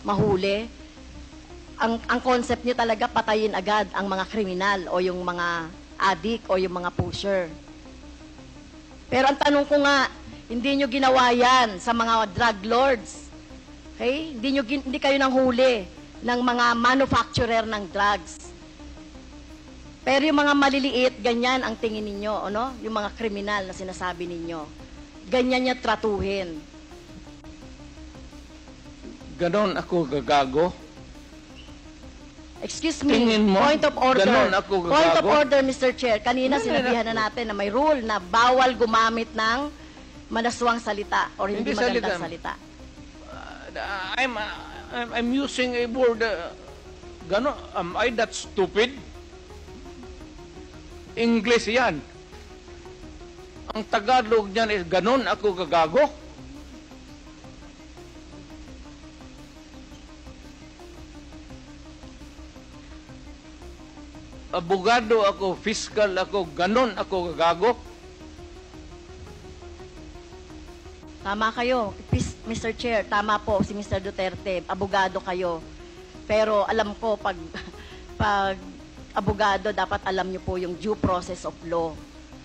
mahuli. Ang concept niyo talaga patayin agad ang mga kriminal o yung mga addict o yung mga pusher. Pero ang tanong ko nga, hindi nyo ginawa yan sa mga drug lords. Okay? Hindi kayo nang huli ng mga manufacturer ng drugs. Pero yung mga maliliit, ganyan ang tingin ninyo, ano? Yung mga kriminal na sinasabi ninyo. Ganyan niya tratuhin. Ganon ako gagago. Excuse me, Tingin mo, point of order. ganon ako gagago? Point of order, Mr. Chair. Kanina sinabihan na natin na may rule na bawal gumamit ng manaswang salita or hindi magandang salita. I'm using a word. Ganon, am I that stupid? English yan. Ang Tagalog niyan is ganon ako gagago. Abogado ako, fiscal ako, ganon ako gagago. Tama kayo, Mr. Chair. Tama po si Mr. Duterte. Abogado kayo. Pero alam ko, pag abogado, dapat alam nyo po yung due process of law.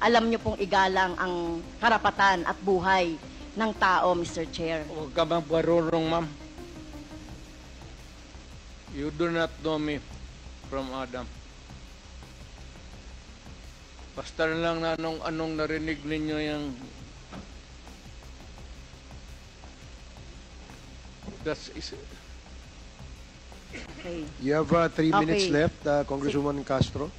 Alam nyo pong igalang ang karapatan at buhay ng tao, Mr. Chair. Huwag ka bang barurong, ma'am. You do not know me from Adam. Basta lang na anong narinig ninyo yung that's is Okay. You have 3 minutes Okay. left, Congresswoman Castro.